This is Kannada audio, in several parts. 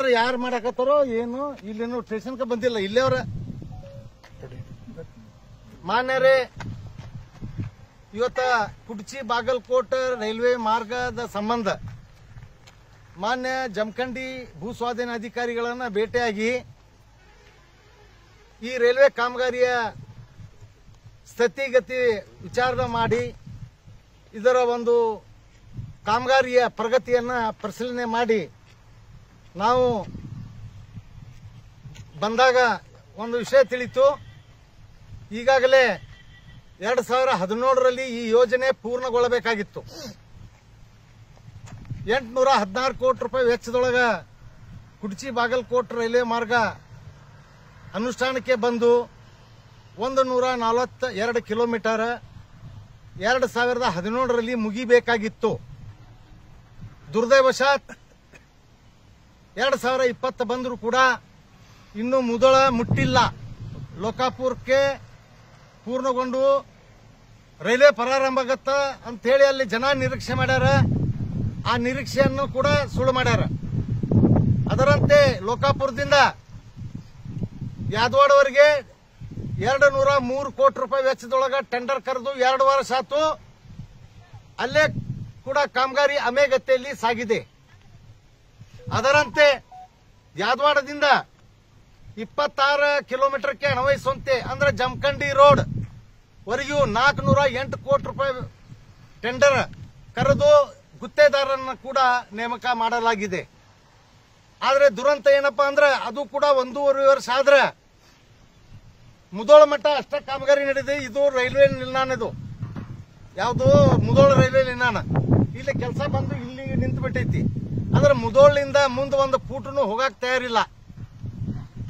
ಮಾತ್ರ ಯಾರು ಮಾಡಕತ್ತಾರೋ ಏನು ಇಲ್ಲೇನು ಸ್ಟೇಷನ್ಗೆ ಬಂದಿಲ್ಲ. ಇಲ್ಲೇ ಅವ್ರ ಮಾನ್ಯರೇ, ಇವತ್ತ ಕುಡ್ಚಿ ಬಾಗಲಕೋಟ್ ರೈಲ್ವೆ ಮಾರ್ಗದ ಸಂಬಂಧ ಮಾನ್ಯ ಜಮಖಂಡಿ ಭೂ ಸ್ವಾಧೀನ ಅಧಿಕಾರಿಗಳನ್ನ ಭೇಟಿಯಾಗಿ ಈ ರೈಲ್ವೆ ಕಾಮಗಾರಿಯ ಸ್ಥಿತಿಗತಿ ವಿಚಾರಣೆ ಮಾಡಿ ಇದರ ಒಂದು ಕಾಮಗಾರಿಯ ಪ್ರಗತಿಯನ್ನ ಪರಿಶೀಲನೆ ಮಾಡಿ ನಾವು ಬಂದಾಗ ಒಂದು ವಿಷಯ ತಿಳಿತು. ಈಗಾಗಲೇ 2017ರಲ್ಲಿ ಈ ಯೋಜನೆ ಪೂರ್ಣಗೊಳ್ಳಬೇಕಾಗಿತ್ತು. 816 ಕೋಟಿ ರೂಪಾಯಿ ವೆಚ್ಚದೊಳಗ ಕುಡ್ಚಿ ಬಾಗಲಕೋಟ್ ರೈಲ್ವೆ ಮಾರ್ಗ ಅನುಷ್ಠಾನಕ್ಕೆ ಬಂದು 142 ಕಿಲೋಮೀಟರ್ 2017ರಲ್ಲಿ ಮುಗಿಬೇಕಾಗಿತ್ತು. ದುರ್ದೈವಶಾತ್ 2020 ಬಂದರೂ ಕೂಡ ಇನ್ನೂ ಮುದಳ ಮುಟ್ಟಿಲ್ಲ. ಲೋಕಾಪುರಕ್ಕೆ ಪೂರ್ಣಗೊಂಡು ರೈಲ್ವೆ ಪ್ರಾರಂಭ ಆಗತ್ತ ಅಂತ ಹೇಳಿ ಅಲ್ಲಿ ಜನ ನಿರೀಕ್ಷೆ ಮಾಡ್ಯಾರ. ಆ ನಿರೀಕ್ಷೆಯನ್ನು ಕೂಡ ಸುಳ್ಳು ಮಾಡ್ಯಾರ. ಅದರಂತೆ ಲೋಕಾಪುರದಿಂದ ಯಾದವಾಡವರೆಗೆ 203 ಕೋಟಿ ರೂಪಾಯಿ ವೆಚ್ಚದೊಳಗ ಟೆಂಡರ್ ಕರೆದು 2 ವರ್ಷ ಆತು. ಅಲ್ಲೇ ಕೂಡ ಕಾಮಗಾರಿ ಅಮೆಗತಿಯಲ್ಲಿ ಸಾಗಿದೆ. ಅದರಂತೆ ಯಾದವಾಡದಿಂದ 26 ಕಿಲೋಮೀಟರ್ಗೆ ಅನ್ವಯಿಸುವಂತೆ ಅಂದ್ರೆ ಜಮಖಂಡಿ ರೋಡ್ ವರೆಗೂ 408 ಕೋಟಿ ರೂಪಾಯಿ ಟೆಂಡರ್ ಕರೆದು ಗುತ್ತೇದಾರರನ್ನ ಕೂಡ ನೇಮಕ ಮಾಡಲಾಗಿದೆ. ಆದ್ರೆ ದುರಂತ ಏನಪ್ಪಾ ಅಂದ್ರೆ ಅದು ಕೂಡ 1.5 ವರ್ಷ ಆದ್ರೆ ಮುದೋಳ ಮಟ್ಟ ಅಷ್ಟೇ ಕಾಮಗಾರಿ ನಡೆದಿದೆ. ಇದು ರೈಲ್ವೆ ನಿಲ್ದಾಣ, ಇದು ಯಾವುದು ಮುದೋಳ ರೈಲ್ವೆ ನಿಲ್ದಾಣ. ಇಲ್ಲಿ ಕೆಲಸ ಬಂದು ಇಲ್ಲಿ ನಿಂತು ಬಿಟ್ಟೈತಿ. ಆದ್ರೆ ಮುದೋಳಿಂದ ಮುಂದೆ ಒಂದು ಫೂಟನು ಹೋಗಕ್ ತಯಾರಿಲ್ಲ.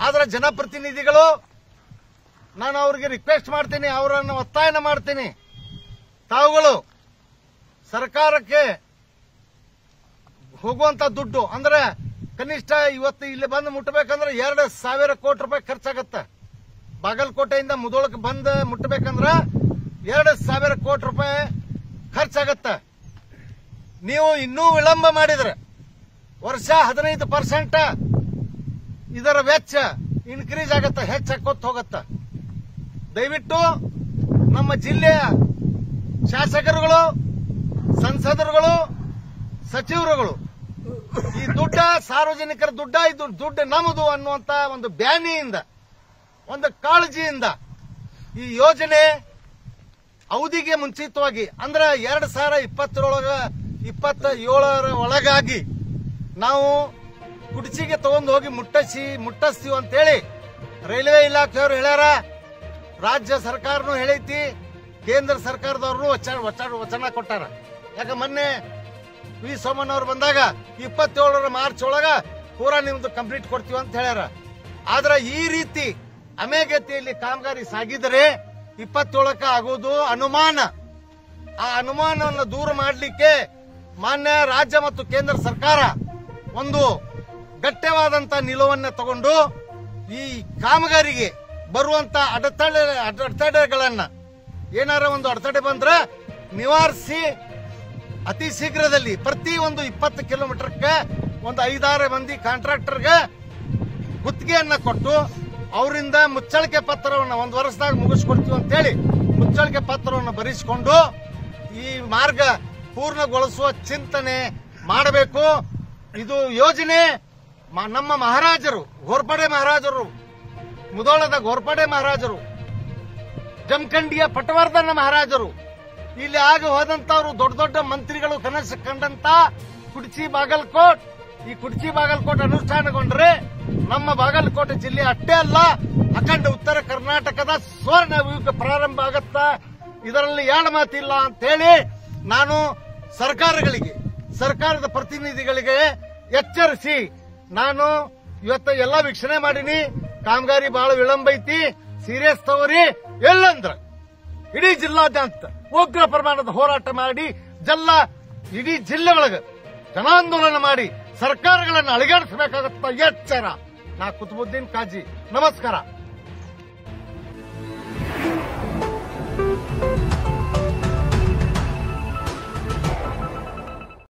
ಆದ್ರೆ ಜನಪ್ರತಿನಿಧಿಗಳು, ನಾನು ಅವ್ರಿಗೆ ರಿಕ್ವೆಸ್ಟ್ ಮಾಡ್ತೀನಿ, ಅವರನ್ನು ಒತ್ತಾಯನ ಮಾಡ್ತೀನಿ, ತಾವುಗಳು ಸರ್ಕಾರಕ್ಕೆ ಹೋಗುವಂತ ದುಡ್ಡು ಅಂದ್ರೆ ಕನಿಷ್ಠ ಇವತ್ತು ಇಲ್ಲಿ ಬಂದು ಮುಟ್ಟಬೇಕಂದ್ರೆ 2,000 ಕೋಟಿ ರೂಪಾಯಿ ಖರ್ಚಾಗತ್ತೆ. ಬಾಗಲಕೋಟೆಯಿಂದ ಮುದೋಳಕ್ಕೆ ಬಂದು ಮುಟ್ಟಬೇಕಂದ್ರೆ 2,000 ಕೋಟಿ ರೂಪಾಯಿ ಖರ್ಚಾಗತ್ತೆ. ನೀವು ಇನ್ನೂ ವಿಳಂಬ ಮಾಡಿದ್ರೆ ವರ್ಷ 15% ಇದರ ವೆಚ್ಚ ಇನ್ಕ್ರೀಸ್ ಆಗತ್ತ, ಹೆಚ್ಚಾಕೋತ್ ಹೋಗತ್ತ. ದಯವಿಟ್ಟು ನಮ್ಮ ಜಿಲ್ಲೆಯ ಶಾಸಕರುಗಳು, ಸಂಸದರುಗಳು, ಸಚಿವರುಗಳು ಈ ದುಡ್ಡ ಸಾರ್ವಜನಿಕರ ದುಡ್ಡ, ಇದು ದುಡ್ಡು ನಮ್ಮದು ಅನ್ನುವಂತ ಒಂದು ಬ್ಯಾನಿಯಿಂದ, ಒಂದು ಕಾಳಜಿಯಿಂದ ಈ ಯೋಜನೆ ಅವಧಿಗೆ ಮುಂಚಿತವಾಗಿ ಅಂದ್ರೆ 2027ರ ಒಳಗಾಗಿ ನಾವು ಕುಡ್ಚಿಗೆ ತಗೊಂಡು ಹೋಗಿ ಮುಟ್ಟಿಸ್ತೀವಿ ಅಂತೇಳಿ ರೈಲ್ವೆ ಇಲಾಖೆಯವರು ಹೇಳ್ಯಾರ. ರಾಜ್ಯ ಸರ್ಕಾರನು ಹೇಳೈತಿ, ಕೇಂದ್ರ ಸರ್ಕಾರದವ್ರು ವಚನ ಕೊಟ್ಟಾರ. ಯಾಕ ಮೊನ್ನೆ ವಿ ಸೋಮಣ್ಣ ಅವರು ಬಂದಾಗ 27 ಮಾರ್ಚ್ ಒಳಗ ಪೂರಾ ನಿಮ್ದು ಕಂಪ್ಲೀಟ್ ಕೊಡ್ತೀವಿ ಅಂತ ಹೇಳ್ಯಾರ. ಆದ್ರೆ ಈ ರೀತಿ ಅಮೆಗತಿಯಲ್ಲಿ ಕಾಮಗಾರಿ ಸಾಗಿದರೆ 27ಕ್ಕೆ ಆಗೋದು ಅನುಮಾನ. ಆ ಅನುಮಾನವನ್ನು ದೂರ ಮಾಡಲಿಕ್ಕೆ ಮಾನ್ಯ ರಾಜ್ಯ ಮತ್ತು ಕೇಂದ್ರ ಸರ್ಕಾರ ಒಂದು ಗಟ್ಟಿವಾದಂತ ನಿಲುವನ್ನು ತಗೊಂಡು ಈ ಕಾಮಗಾರಿಗೆ ಬರುವಂತ ಅಡೆತಡೆಗಳನ್ನ ಏನಾರ ಒಂದು ಅಡೆತಡೆ ಬಂದ್ರೆ ನಿವಾರಿಸಿ ಅತಿ ಶೀಘ್ರದಲ್ಲಿ ಪ್ರತಿ ಒಂದು 20 ಕಿಲೋಮೀಟರ್ಗೆ ಒಂದು 5-6 ಮಂದಿ ಕಾಂಟ್ರಾಕ್ಟರ್ಗೆ ಗುತ್ತಿಗೆಯನ್ನ ಕೊಟ್ಟು ಅವರಿಂದ ಮುಚ್ಚಳಿಕೆ ಪತ್ರವನ್ನು 1 ವರ್ಷದಾಗ ಮುಗಿಸ್ಕೊಡ್ತೀವಿ ಅಂತೇಳಿ ಮುಚ್ಚಳಿಕೆ ಪತ್ರವನ್ನು ಬರೆಸಿಕೊಂಡು ಈ ಮಾರ್ಗ ಪೂರ್ಣಗೊಳಿಸುವ ಚಿಂತನೆ ಮಾಡಬೇಕು. ಇದು ಯೋಜನೆ ನಮ್ಮ ಮಹಾರಾಜರು, ಘೋರ್ಪಡೆ ಮಹಾರಾಜರು, ಮುದೋಳದ ಘೋರ್ಪಡೆ ಮಹಾರಾಜರು, ಜಮಖಂಡಿಯ ಪಟವರ್ಧನ ಮಹಾರಾಜರು, ಇಲ್ಲಿ ಆಗಿ ಹೋದಂತವ್ರು ದೊಡ್ಡ ದೊಡ್ಡ ಮಂತ್ರಿಗಳು ಕನಸು ಕಂಡಂತ ಕುಡ್ಚಿ ಬಾಗಲಕೋಟ್. ಈ ಕುಡ್ಚಿ ಬಾಗಲಕೋಟ್ ಅನುಷ್ಠಾನಗೊಂಡ್ರೆ ನಮ್ಮ ಬಾಗಲಕೋಟೆ ಜಿಲ್ಲೆ ಅಷ್ಟೇ ಅಲ್ಲ, ಅಖಂಡ ಉತ್ತರ ಕರ್ನಾಟಕದ ಸ್ವರ್ಣ ಯುಗ ಪ್ರಾರಂಭ ಆಗತ್ತ. ಇದರಲ್ಲಿ ಎರಡು ಮಾತಿಲ್ಲ ಅಂತ ಹೇಳಿ ನಾನು ಸರ್ಕಾರಗಳಿಗೆ, ಸರ್ಕಾರದ ಪ್ರತಿನಿಧಿಗಳಿಗೆ ಎಚ್ಚರಿಸಿ ನಾನು ಇವತ್ತು ಎಲ್ಲ ವೀಕ್ಷಣೆ ಮಾಡೀನಿ. ಕಾಮಗಾರಿ ಬಹಳ ವಿಳಂಬ ಐತಿ, ಸೀರಿಯಸ್ ತಗೋರಿ. ಎಲ್ಲಂದ್ರ ಇಡೀ ಜಿಲ್ಲಾದ್ಯಂತ ಉಗ್ರ ಪ್ರಮಾಣದ ಹೋರಾಟ ಮಾಡಿ ಇಡೀ ಜಿಲ್ಲೆ ಒಳಗೆ ಜನಾಂದೋಲನ ಮಾಡಿ ಸರ್ಕಾರಗಳನ್ನು ಅಳಿಗಾಡಿಸಬೇಕಾಗತ್ತ ಎಚ್ಚರ. ನಾ ಕುತುಬುದ್ದೀನ್ ಕಾಜಿ, ನಮಸ್ಕಾರ.